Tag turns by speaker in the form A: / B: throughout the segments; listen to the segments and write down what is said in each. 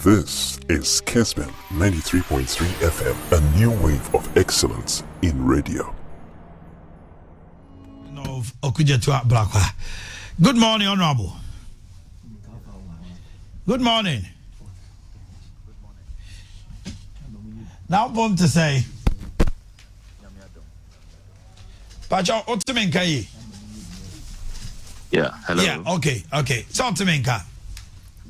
A: This is Kessben 93.3 FM, a new wave of excellence in radio.
B: Of Okudjato Ablakwa. Good morning, Honorable. Good morning. Now, I'm to say, Pacho Otimenka.
C: Yeah, hello.
B: Yeah, okay. So Otimenka.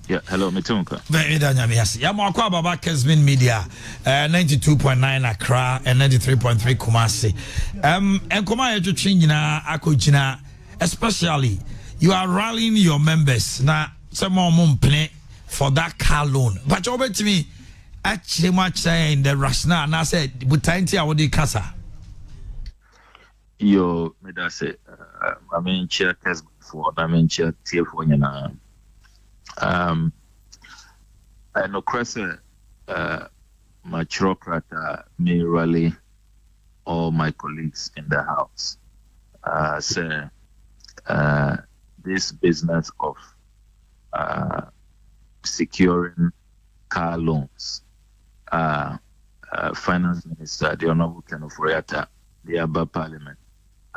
C: Yeah, hello, Mitunka.
B: Very done, yes. Yamakwa Baba Kessben Media, 92.9 Accra and 93.3 Kumasi. And Kumaya to change na Akujina, especially you are rallying your members na some more play for that car loan. But over to me, actually, much saying the rationale, and I said, Butanti, I would casa.
C: Yo, me da say, I mean, chair Kessben for, I mean, chair TF for you. And of course, my bureaucrat may rally all my colleagues in the house. Say, this business of securing car loans, Finance Minister, the Honorable Kenneth Furiata, the Aba Parliament,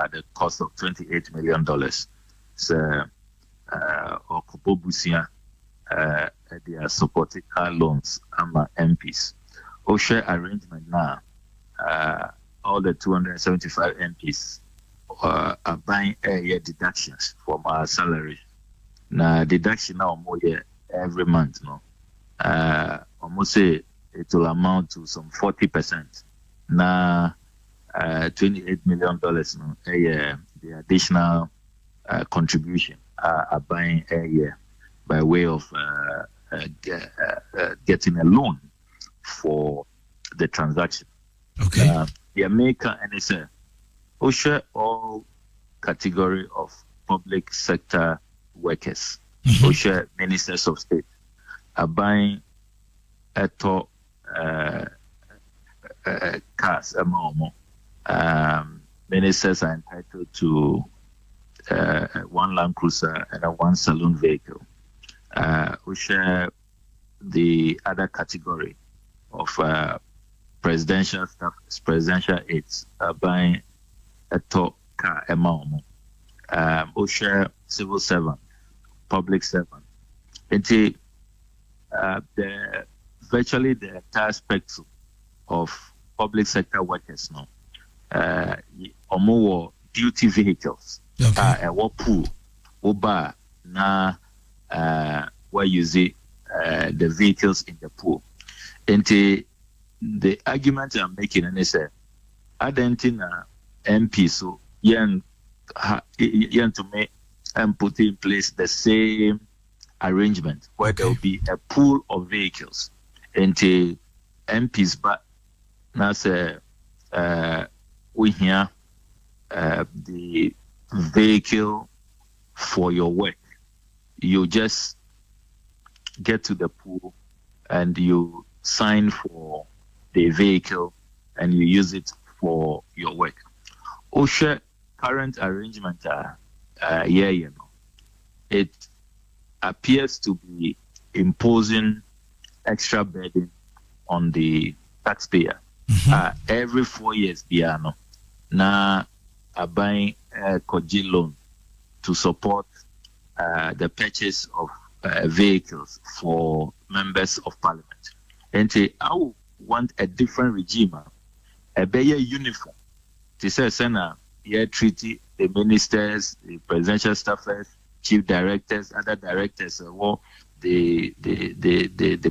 C: at the cost of $28 million. So, Okubobusia. They are supporting car loans and MPs. OSHA arrangement now, all the 275 MPs are buying year deductions from our salary. Now, deduction now more every month. No, almost say it will amount to some 40%. Now, $28 million. No, the additional contribution are buying a year. By way of getting a loan for the transaction.
B: Okay.
C: The American NSA, OSHA, all category of public sector workers, OSHA ministers of state, are buying cars. Ministers are entitled to one Land Cruiser and one saloon vehicle. We share the other category of presidential staff, presidential aides, buying a top car amount. We share civil servant, public servant. The virtually the entire spectrum of public sector workers now. Or more duty vehicles. And what pool, Uber, na. Where you see the vehicles in the pool. And the argument I'm making, and they say, I don't think MP so yen to make and put in place the same arrangement where there will be a pool of vehicles. And the MPs, but now say we hear the vehicle for your work. You just get to the pool and you sign for the vehicle and you use it for your work. OSHA current arrangement, it appears to be imposing extra burden on the taxpayer. Every 4 years, Biano, na buying a Koji loan to support the purchase of vehicles for members of parliament. And I would want a different regime, a better uniform. To say, Senna, treaty the ministers, the presidential staffers, chief directors, other directors, or the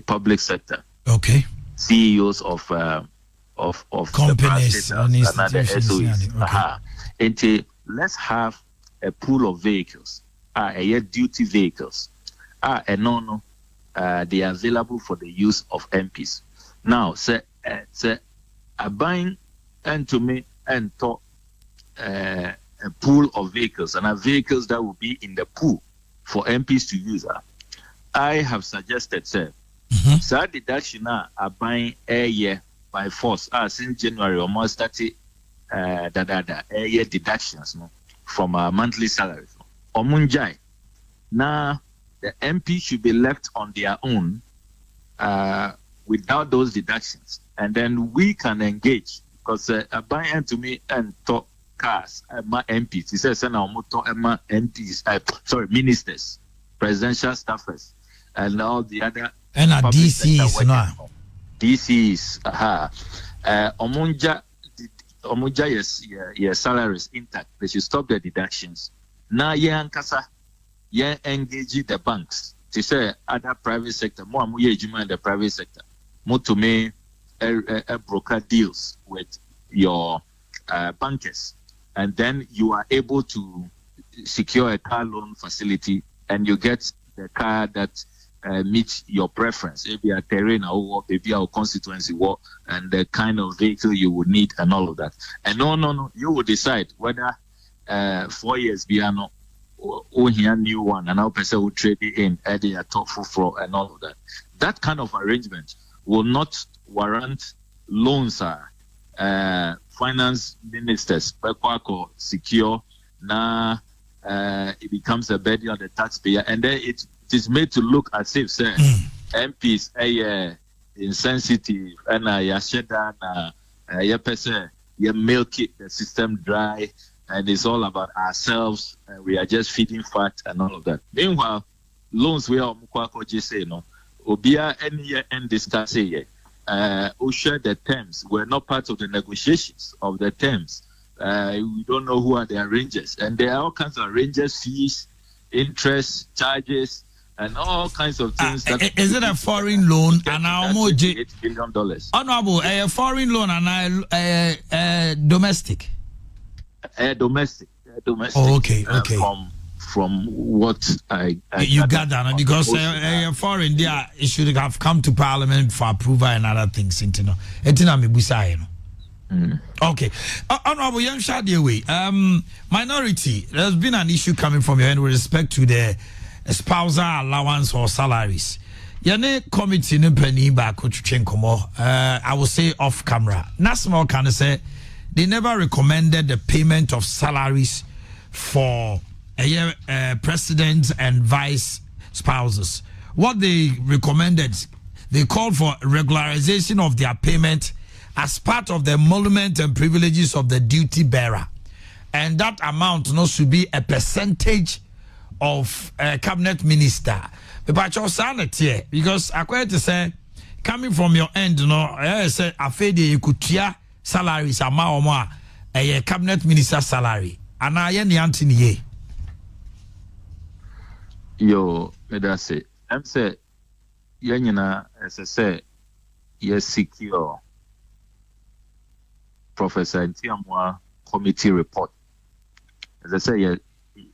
C: public sector.
B: Okay.
C: CEOs of
B: companies
C: the and other SOEs. And let's have a pool of vehicles. Duty vehicles they are available for the use of MPs. Now, say buying and to me and to a pool of vehicles and vehicles that will be in the pool for MPs to use. I have suggested, sir, so deduction are buying a year by force. Since January, almost 30 a year deductions from our monthly salaries. Omunjai. Now, the MP should be left on their own without those deductions, and then we can engage because a buy to me and talk cars, my MPs. He says, MPs, ministers, presidential staffers, and all the other.
B: And DCs, no.
C: DCs, Omunja, yes, salaries intact. They should stop the deductions. Now, engage the banks. To say other private sector, more in the private sector, more to me, broker deals with your bankers, and then you are able to secure a car loan facility, and you get the car that meets your preference, maybe a terrain or maybe our constituency war, and the kind of vehicle you would need, and all of that. And no, you will decide whether 4 years beyond. Or here new one, and our person will trade it in, adding a top floor and all of that. That kind of arrangement will not warrant loans. Finance ministers, secure. Now it becomes a burden on the taxpayer, and then it is made to look as if say MPs insensitive and you milk it, the system dry. And it's all about ourselves, and we are just feeding fat and all of that. Meanwhile, loans we are say no. Obia any year and discuss it. Share the terms. We're not part of the negotiations of the terms. We don't know who are the arrangers, and there are all kinds of arrangers, fees, interest, charges, and all kinds of things.
B: Is it a foreign loan? And
C: $8 billion.
B: Honorable, a foreign loan and domestic.
C: Domestic.
B: Oh, okay.
C: From what I
B: you got that because foreign there it should have come to Parliament for approval and other things. Okay, Honorable Young Shadiaway, minority. There's been an issue coming from your end with respect to the spousal allowance or salaries. Yane committee no penny back I will say off camera. National can say. They never recommended the payment of salaries for president and vice spouses. What they recommended, they called for regularization of their payment as part of the emolument and privileges of the duty bearer. And that amount should be a percentage of cabinet minister. But because according to say, coming from your end, I said, you could salaries are a cabinet minister salary. And I am the
C: Yo, medase. I'm say, Yanina, as I say, yes, secure Professor Ntiamwa committee report. As I say,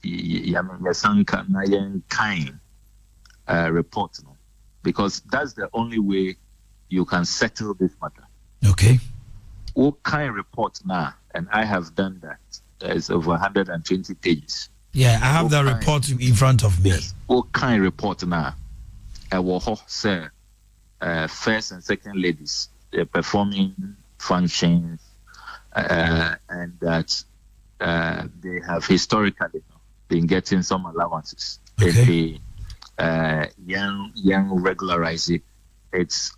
C: Yasanka Nayan kind report, because that's the only way you can settle this matter.
B: Okay.
C: What kind of report now? And I have done that. There's over 120 pages.
B: Yeah, I have that report in front of me.
C: Yes. What kind of report now? I will say first and second ladies, they're performing functions, and that they have historically been getting some allowances.
B: Okay.
C: They young regularize it. It's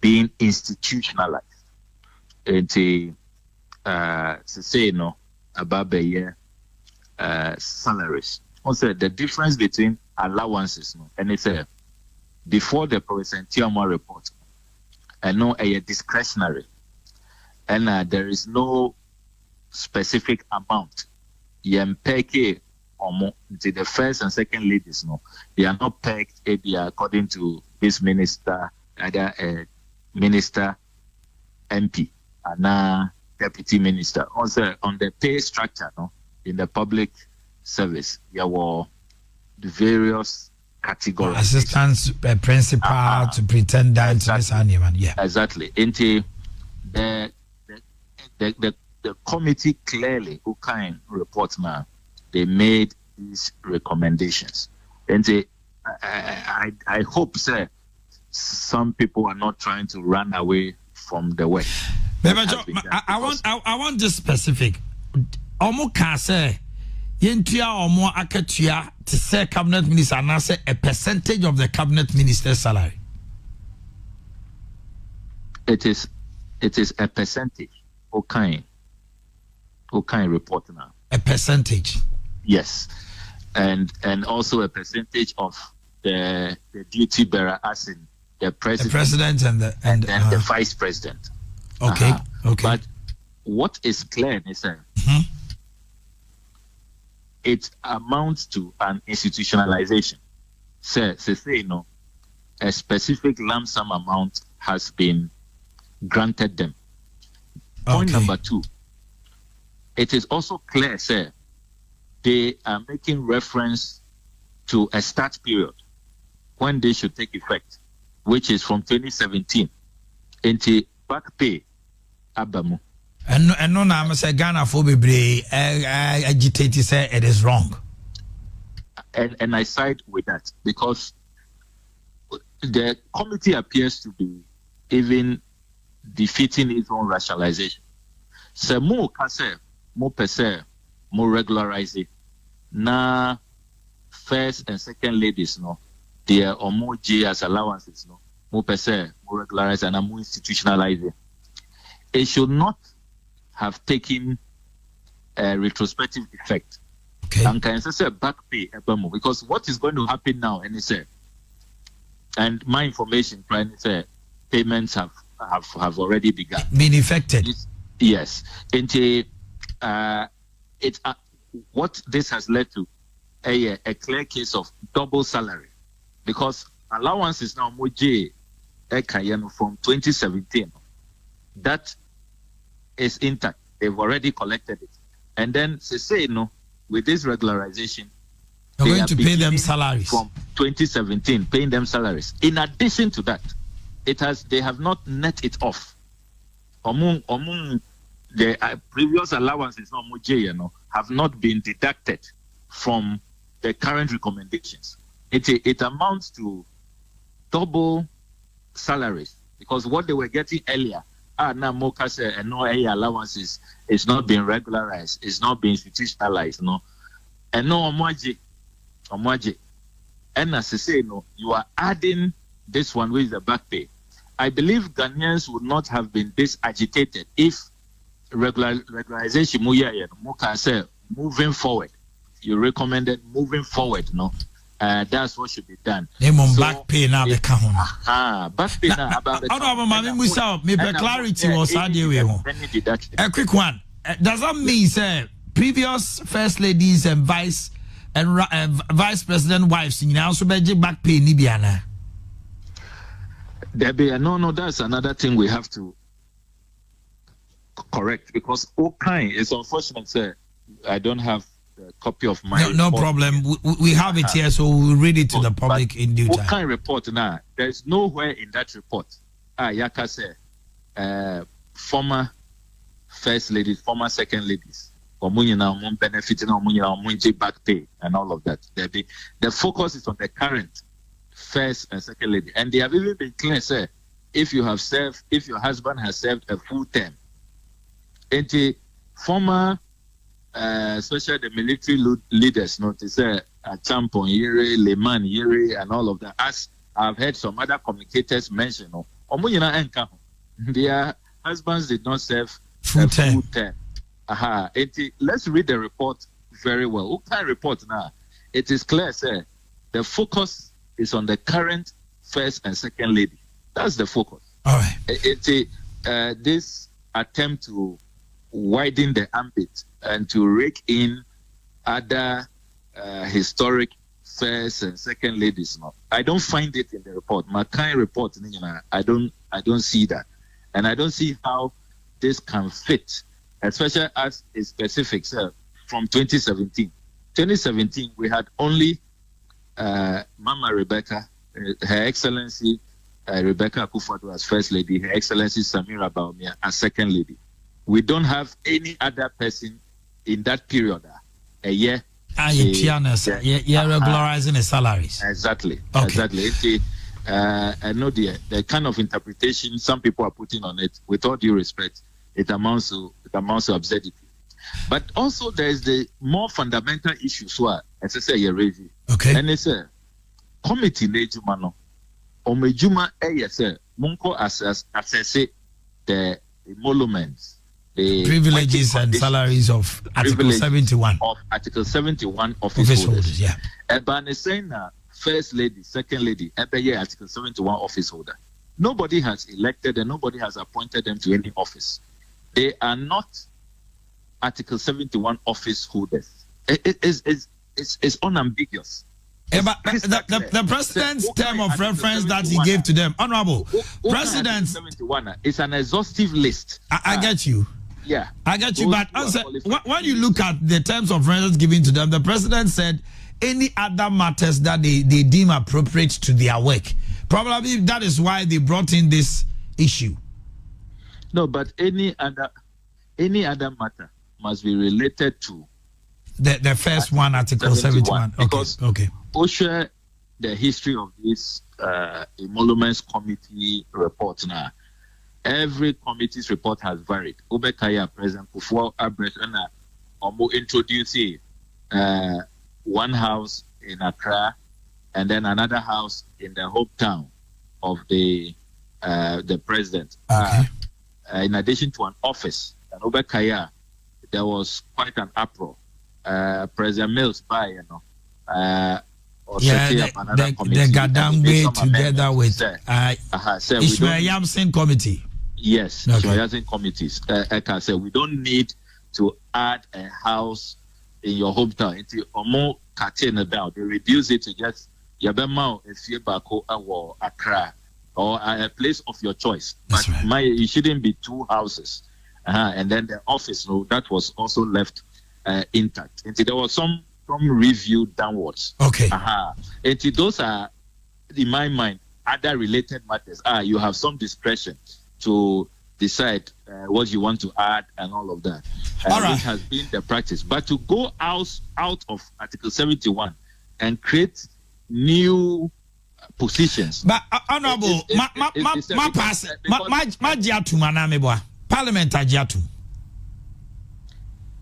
C: being institutionalized. Say no about the year salaries. Also, the difference between allowances and it's before the Professor Ntiamwa report, and no a discretionary, and there is no specific amount. Yempeke or the first and second ladies they are not pegged according to this minister, either minister, MP. And deputy minister. Also on the pay structure, in the public service, there were the various categories.
B: Assistants, principal, to pretendant, exactly. Yeah.
C: Exactly. Into the committee clearly who can report now, they made these recommendations. And I hope some people are not trying to run away from the work.
B: I want this specific. Omo can say yentua omo akatua to say cabinet minister and say a percentage of the cabinet minister's salary.
C: It is a percentage. Okay report now.
B: A percentage.
C: Yes. And also a percentage of the duty bearer, as in the president,
B: and
C: the vice president.
B: Okay. Okay.
C: But what is clear is that it amounts to an institutionalization. Say, a specific lump sum amount has been granted them. Point number 2. It is also clear, sir, they are making reference to a start period when they should take effect, which is from 2017 into back pay abamu.
B: And no, I'm saying Ghana for be agitated say it is wrong.
C: And I side with that because the committee appears to be even defeating its own rationalization. So more regularize it. Na first and second ladies no, their or more G as allowances no, more regularize and more institutionalize it. It should not have taken a retrospective effect.
B: Okay.
C: And can say back pay because what is going to happen now, and my information, payments have already begun.
B: Been affected.
C: Yes. Into what this has led to a clear case of double salary, because allowance is now more J from 2017. That is intact. They've already collected it, and then with this regularization,
B: you're going to pay them salaries
C: from 2017, paying them salaries. In addition to that, they have not net it off. Among the previous allowances, have not been deducted from the current recommendations. It amounts to double salaries, because what they were getting earlier, now Moka said, and no allowances is not being regularized, it's not being institutionalized, and no Omwaji. And as I say, you are adding this one with the back pay. I believe Ghanaians would not have been this agitated if regularization Moka said moving forward. You recommended moving forward, that's what should be done.
B: Back pay now the count.
C: Back pay now about
B: the clarity was a quick one. Does that mean, sir, previous first ladies and vice president wives also be back pay Nibiana?
C: No, that's another thing we have to correct, because it's unfortunate, sir. I don't have a copy of my
B: no problem. We have it here, so we'll read it to the public in due time.
C: Report now, there's nowhere in that report Yaka say former first ladies, former second ladies, benefiting back pay and all of that. The focus is on the current first and second lady, and they have even been clear, sir. If your husband has served a full term, and the former especially the military leaders, a Champon, Yere, Leman, Yere, and all of that. As I've heard some other communicators mention, their husbands did not serve full term. Let's read the report very well. What kind of report now? It is clear, sir. The focus is on the current first and second lady. That's the focus.
B: All right.
C: This attempt to widen the ambit and to rake in other historic first and second ladies. I don't find it in the report. My kind report, I don't see that, and I don't see how this can fit, especially as a specific from 2017. 2017, we had only Mama Rebecca, Her Excellency Rebecca Akufo-Addo as first lady, Her Excellency Samira Baumia as second lady. We don't have any other person in that period a year.
B: You're regularizing the salaries.
C: Exactly.
B: Okay.
C: Exactly. I know the kind of interpretation some people are putting on it, with all due respect, it amounts to absurdity. But also there is the more fundamental issues where, as I say, you're raising.
B: Okay.
C: And it's a committee nejuma no. Omejuma say munko assess the emoluments, the
B: privileges and salaries of Article 71
C: of Article 71 office holders.
B: Yeah.
C: But is saying first lady, second lady, Article 71 office holder. Nobody has elected and nobody has appointed them to any office. They are not Article 71 office holders. It's unambiguous.
B: But the president's term of reference that he gave to them, Honorable President,
C: 71 is an exhaustive list.
B: I get you.
C: Yeah,
B: I get you. But also, when you look at the terms of reference given to them, the president said any other matters that they deem appropriate to their work. Probably that is why they brought in this issue.
C: No, but any other matter must be related to
B: the first one, Article 71.
C: Because
B: okay.
C: OSHA, the history of this emoluments committee report now. Every committee's report has varied. Obekaya President Kufuor Abresana introducing one house in Accra and then another house in the hometown of the president.
B: Okay.
C: In addition to an office, and Obekaya, there was quite an uproar. President Mills by the
B: Gadambe together with Ishmael Yamson committee.
C: Yes, okay. Committees. I can say we don't need to add a house in your hometown. It's more cutting it down. They reduce it to just Yabema Efiebako or Accra or a place of your choice. But
B: right.
C: It shouldn't be two houses. And then the office, that was also left intact. And there was some review downwards.
B: Okay.
C: And those are, in my mind, other related matters. You have some discretion to decide what you want to add and all of that.
B: All right.
C: Which has been the practice. But to go out of Article 71 and create new positions.
B: But Honorable, Parliament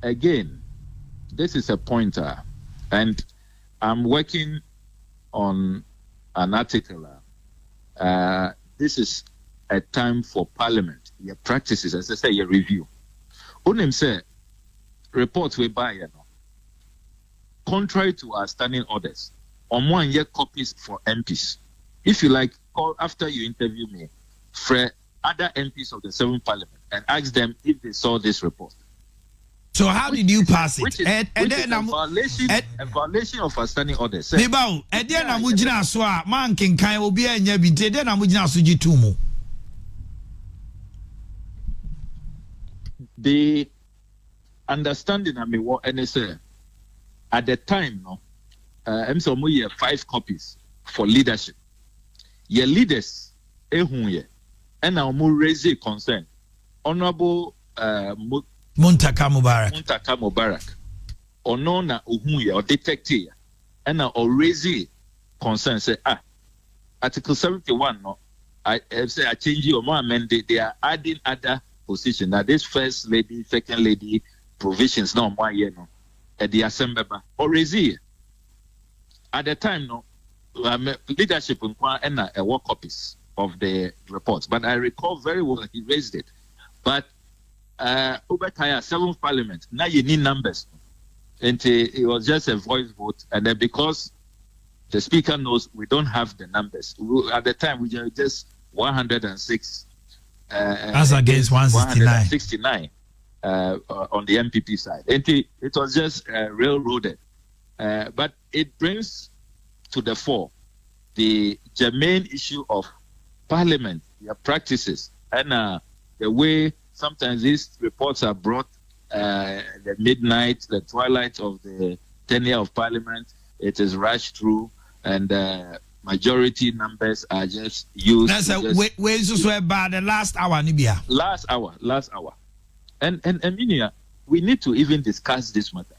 C: again, this is a pointer, and I'm working on an article. This is a time for Parliament. Your practices, as I say, your review. Unim say reports we buy, contrary to our standing orders, on 1 year copies for MPs. If you like, call after you interview me, for other MPs of the 7th Parliament and ask them if they saw this report.
B: So how did you pass it?
C: Which is a violation of our standing orders. The understanding I mean what NSA at the time, MSO 5 copies for leadership. Your leaders, and now raise a concern. Honorable
B: Muntaka
C: Mubarak, or no na Uhuye or detective, and now raise concern. Say Article 71. No, I say I change your amend. They are adding other position. Now this first lady, second lady provisions. No, 1 year no. At the assembly or raise at the time no. Leadership and a work copies of the reports, but I recall very well he raised it. But Obekaya 7th Parliament, now you need numbers, and it was just a voice vote, and then because the speaker knows we don't have the numbers at the time, we were just 106
B: as against 169
C: on the MPP side, and it was just railroaded, but it brings to the fore the germane issue of Parliament, their practices, and the way sometimes these reports are brought the midnight, the twilight of the tenure of Parliament. It is rushed through, and majority numbers are just used.
B: That's by the last hour, Nibia.
C: Last hour. And Minia, we need to even discuss this matter.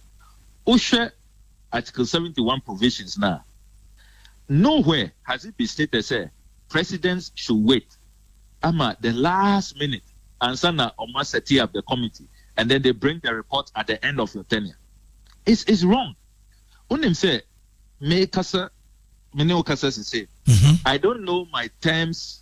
C: OSHA Article 71 provisions now. Nowhere has it been stated say presidents should wait the last minute and sana almost set up the committee and then they bring the report at the end of your tenure. It's wrong. Unim say me kasa say I don't know my terms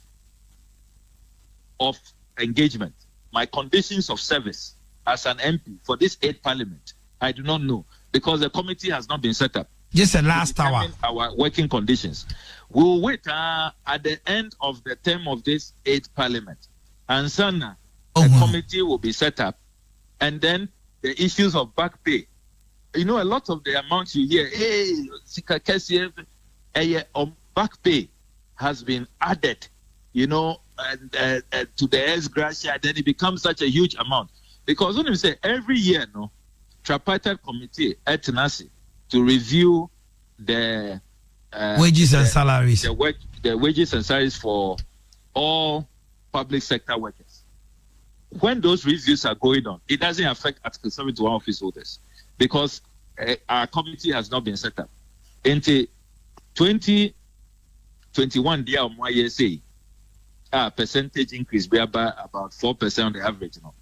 C: of engagement, my conditions of service as an MP for this 8th Parliament, I do not know because the committee has not been set up.
B: Just the last hour.
C: Our working conditions. We will wait at the end of the term of this 8th Parliament. And then a committee will be set up. And then the issues of back pay. You know, a lot of the amounts you hear, back pay has been added, you know, to the ex-gratia, then it becomes such a huge amount. Because when you say every year, no, tripartite committee at Tenassi to review the
B: wages and salaries.
C: The wages and salaries for all public sector workers. When those reviews are going on, it doesn't affect Article 71 office holders because our committee has not been set up. Until 2021, percentage increase by about 4% on the average. You know.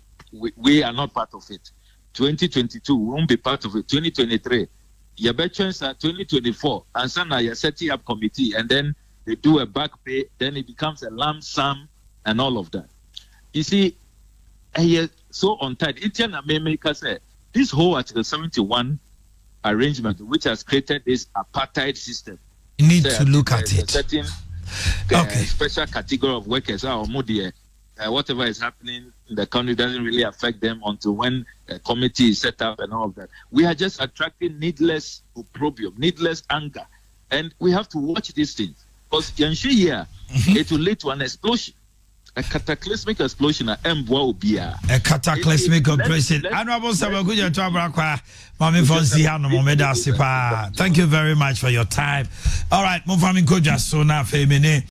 C: We are not part of it. 2022, we won't be part of it. 2023, your veterans are 2024, and some you're setting up committee, and then they do a back pay, then it becomes a lump sum and all of that. You see, so untied. Etienne America said this whole Article 71 arrangement, which has created this apartheid system,
B: you need to look at it.
C: Certain special category of workers, whatever is happening in the country doesn't really affect them until when a committee is set up and all of that. We are just attracting needless opprobrium, needless anger, and we have to watch these things because it will lead to an explosion. A cataclysmic explosion at Mbwa.
B: A cataclysmic explosion. Honorable Okudjato Ablakwa, Mami Fonsi Hano Momeda Sipa. Thank you very much for your time. All right, Mufami Koja Sona Femine.